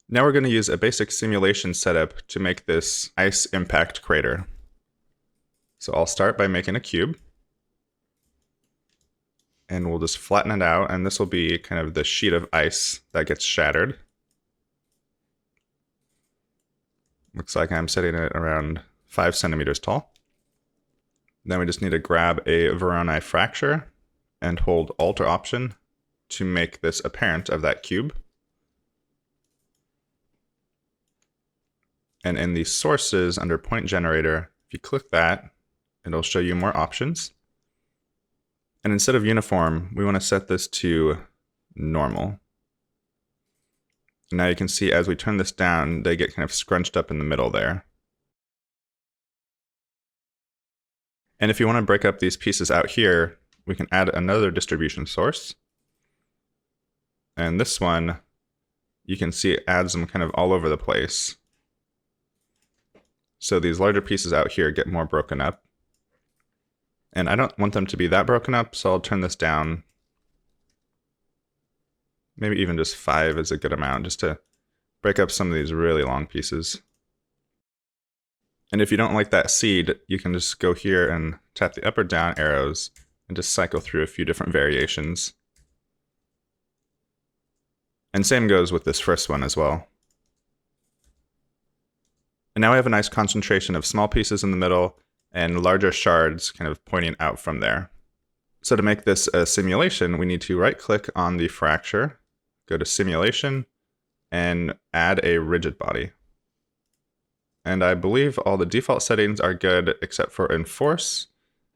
Now we're going to use a basic simulation setup to make this ice impact crater. So I'll start by making a cube. And we'll just flatten it out, and this will be kind of the sheet of ice that gets shattered. Looks like I'm setting it around 5 centimeters tall. Then we just need to grab a Voronoi Fracture and hold Alt or Option to make this a parent of that cube. And in the sources under Point Generator, if you click that, it'll show you more options. And instead of uniform, we want to set this to normal. Now you can see as we turn this down, they get kind of scrunched up in the middle there. And if you want to break up these pieces out here, we can add another distribution source. And this one, you can see it adds them kind of all over the place. So these larger pieces out here get more broken up. And I don't want them to be that broken up, so I'll turn this down. Maybe even just 5 is a good amount, just to break up some of these really long pieces. And if you don't like that seed, you can just go here and tap the up or down arrows and just cycle through a few different variations. And same goes with this first one as well. And now we have a nice concentration of small pieces in the middle and larger shards kind of pointing out from there. So to make this a simulation, we need to right-click on the fracture, go to Simulation, and add a rigid body. And I believe all the default settings are good except for Enforce.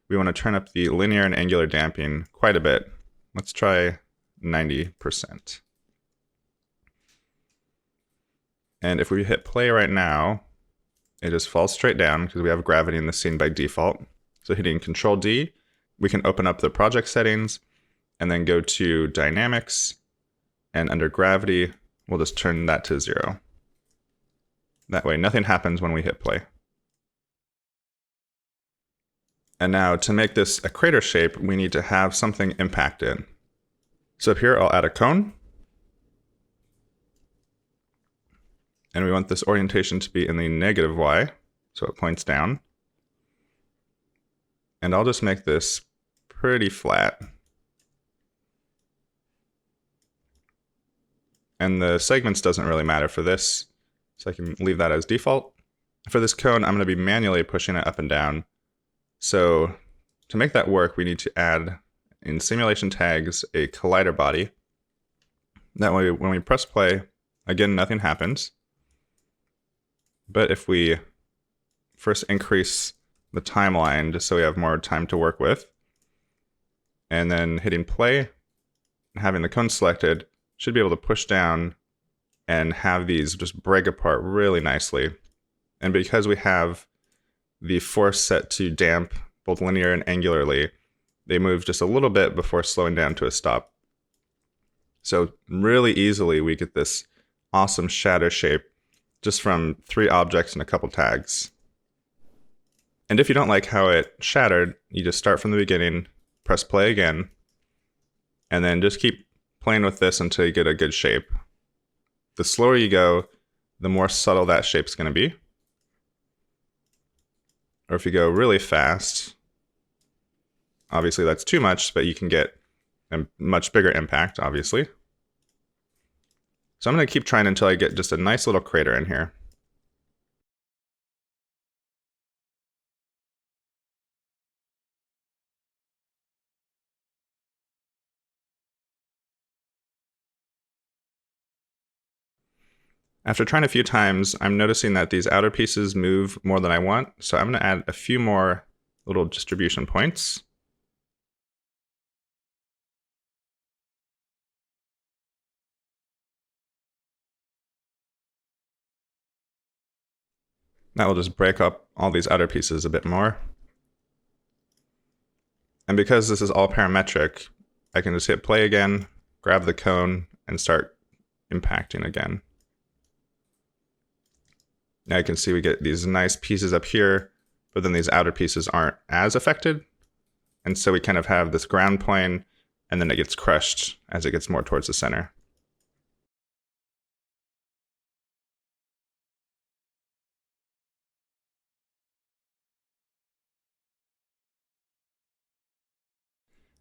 We want to turn up the linear and angular damping quite a bit. Let's try 90%. And if we hit play right now, it just falls straight down because we have gravity in the scene by default. So hitting Control D, we can open up the project settings and then go to Dynamics, and under gravity, we'll just turn that to 0. That way nothing happens when we hit play. And now to make this a crater shape, we need to have something impacted. So up here, I'll add a cone. And we want this orientation to be in the negative Y, so it points down. And I'll just make this pretty flat. And the segments doesn't really matter for this, so I can leave that as default. For this cone, I'm going to be manually pushing it up and down. So to make that work, we need to add in simulation tags a collider body. That way, when we press play, again, nothing happens. But if we first increase the timeline just so we have more time to work with, and then hitting play, and having the cone selected, should be able to push down and have these just break apart really nicely. And because we have the force set to damp both linear and angularly, they move just a little bit before slowing down to a stop. So really easily we get this awesome shatter shape just from 3 objects and a couple tags. And if you don't like how it shattered, you just start from the beginning, press play again, and then just keep playing with this until you get a good shape. The slower you go, the more subtle that shape's going to be. Or if you go really fast, obviously that's too much, but you can get a much bigger impact, obviously. So I'm going to keep trying until I get just a nice little crater in here. After trying a few times, I'm noticing that these outer pieces move more than I want, so I'm going to add a few more little distribution points. That will just break up all these outer pieces a bit more. And because this is all parametric, I can just hit play again, grab the cone, and start impacting again. Now you can see we get these nice pieces up here, but then these outer pieces aren't as affected. And so we kind of have this ground plane, and then it gets crushed as it gets more towards the center.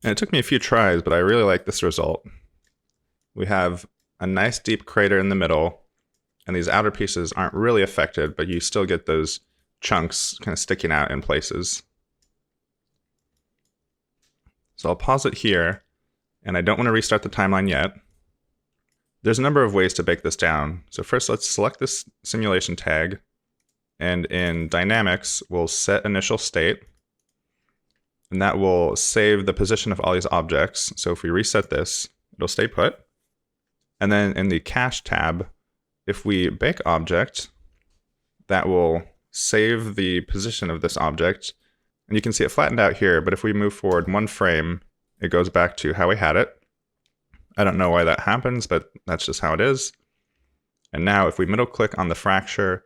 And it took me a few tries, but I really like this result. We have a nice deep crater in the middle, and these outer pieces aren't really affected, but you still get those chunks kind of sticking out in places. So I'll pause it here, and I don't want to restart the timeline yet. There's a number of ways to bake this down. So first, let's select this simulation tag, and in dynamics, we'll set initial state, and that will save the position of all these objects. So if we reset this, it'll stay put. And then in the cache tab, if we bake object, that will save the position of this object. And you can see it flattened out here, but if we move forward one frame, it goes back to how we had it. I don't know why that happens, but that's just how it is. And now if we middle click on the fracture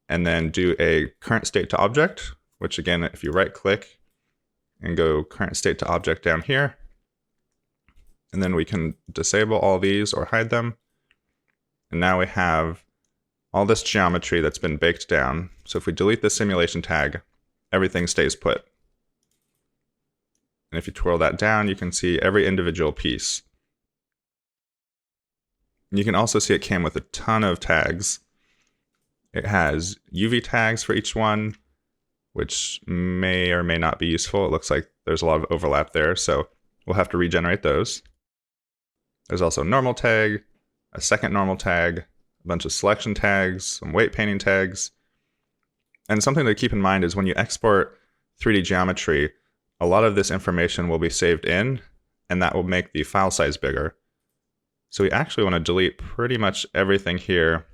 and then do a current state to object, which again, if you right click and go current state to object down here, and then we can disable all these or hide them. And now we have all this geometry that's been baked down. So if we delete the simulation tag, everything stays put. And if you twirl that down, you can see every individual piece. And you can also see it came with a ton of tags. It has UV tags for each one, which may or may not be useful. It looks like there's a lot of overlap there, so we'll have to regenerate those. There's also a normal tag, a second normal tag, a bunch of selection tags, some weight painting tags. And something to keep in mind is when you export 3D geometry, a lot of this information will be saved in, and that will make the file size bigger. So we actually want to delete pretty much everything here.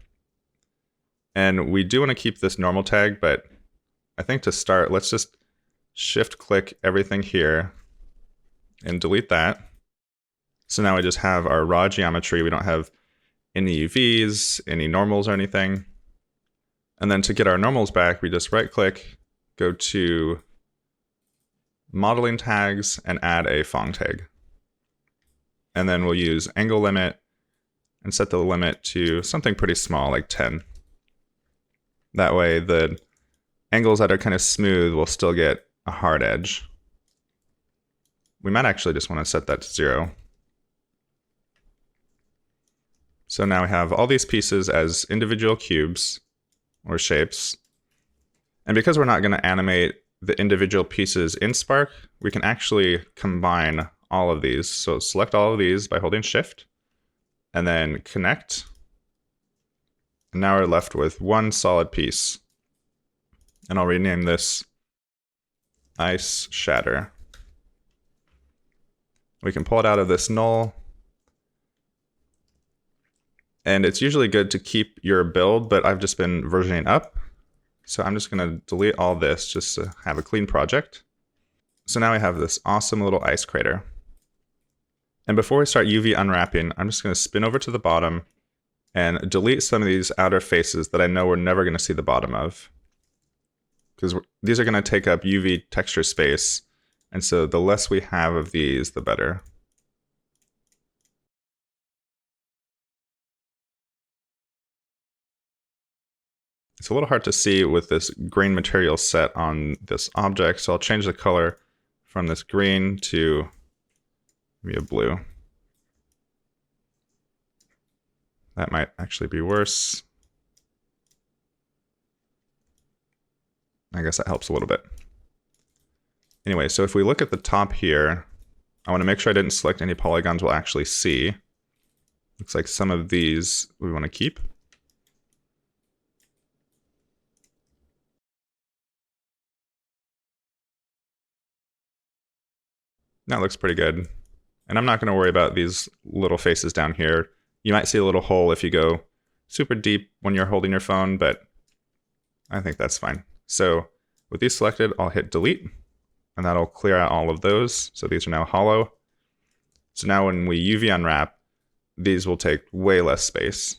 And we do want to keep this normal tag, but I think to start, let's just shift click everything here and delete that. So now we just have our raw geometry. We don't have any UVs, any normals or anything. And then to get our normals back, we just right click, go to modeling tags and add a Phong tag. And then we'll use angle limit and set the limit to something pretty small, like 10. That way the angles that are kind of smooth will still get a hard edge. We might actually just want to set that to 0. So now we have all these pieces as individual cubes or shapes. And because we're not going to animate the individual pieces in Spark, we can actually combine all of these. So select all of these by holding Shift and then connect. And now we're left with one solid piece. And I'll rename this Ice Shatter. We can pull it out of this null. And it's usually good to keep your build, but I've just been versioning up. So I'm just going to delete all this just to have a clean project. So now we have this awesome little ice crater. And before we start UV unwrapping, I'm just going to spin over to the bottom and delete some of these outer faces that I know we're never going to see the bottom of. Because these are going to take up UV texture space. And so the less we have of these, the better. It's a little hard to see with this green material set on this object, so I'll change the color from this green to maybe a blue. That might actually be worse. I guess that helps a little bit. Anyway, so if we look at the top here, I want to make sure I didn't select any polygons we'll actually see. Looks like some of these we want to keep. That looks pretty good. And I'm not going to worry about these little faces down here. You might see a little hole if you go super deep when you're holding your phone, but I think that's fine. So with these selected, I'll hit delete, and that'll clear out all of those. So these are now hollow. So now when we UV unwrap, these will take way less space.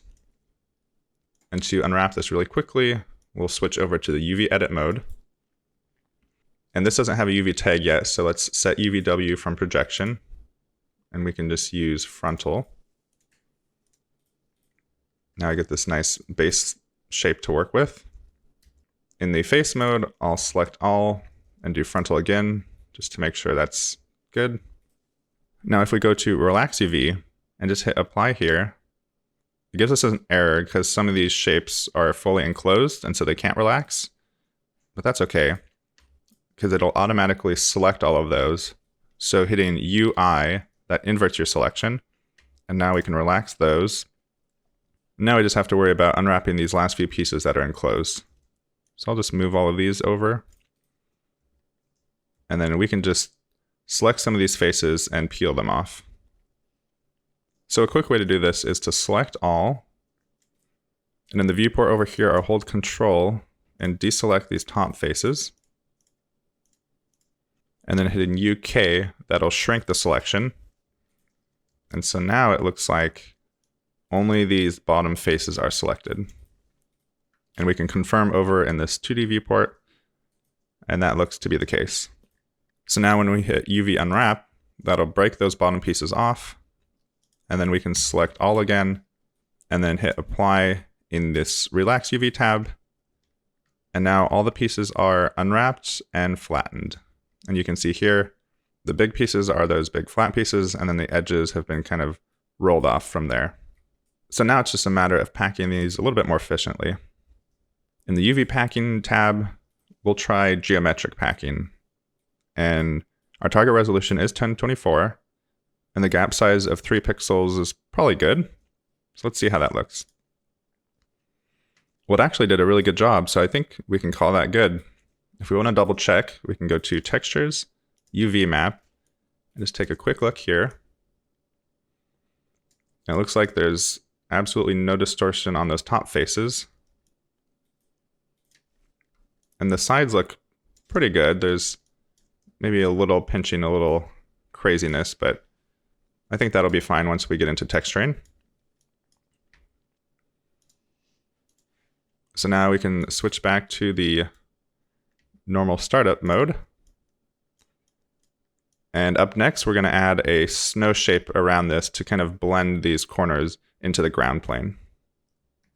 And to unwrap this really quickly, we'll switch over to the UV edit mode. And this doesn't have a UV tag yet, so let's set UVW from projection. And we can just use frontal. Now I get this nice base shape to work with. In the face mode, I'll select all and do frontal again, just to make sure that's good. Now if we go to Relax UV and just hit apply here, it gives us an error because some of these shapes are fully enclosed and so they can't relax. But that's okay, because it'll automatically select all of those. So hitting UI, that inverts your selection. And now we can relax those. Now we just have to worry about unwrapping these last few pieces that are enclosed. So I'll just move all of these over. And then we can just select some of these faces and peel them off. So a quick way to do this is to select all. And in the viewport over here, I'll hold Control and deselect these top faces. And then hitting UK, that'll shrink the selection. And so now it looks like only these bottom faces are selected. And we can confirm over in this 2D viewport, and that looks to be the case. So now when we hit UV unwrap, that'll break those bottom pieces off, and then we can select all again, and then hit apply in this Relax UV tab. And now all the pieces are unwrapped and flattened. And you can see here, the big pieces are those big flat pieces, and then the edges have been kind of rolled off from there. So now it's just a matter of packing these a little bit more efficiently. In the UV packing tab, we'll try geometric packing. And our target resolution is 1024, and the gap size of 3 pixels is probably good. So let's see how that looks. Well, it actually did a really good job, so I think we can call that good. If we want to double check, we can go to Textures, UV Map, and just take a quick look here. And it looks like there's absolutely no distortion on those top faces. And the sides look pretty good. There's maybe a little pinching, a little craziness, but I think that'll be fine once we get into texturing. So now we can switch back to the normal startup mode. And up next, we're going to add a snow shape around this to kind of blend these corners into the ground plane.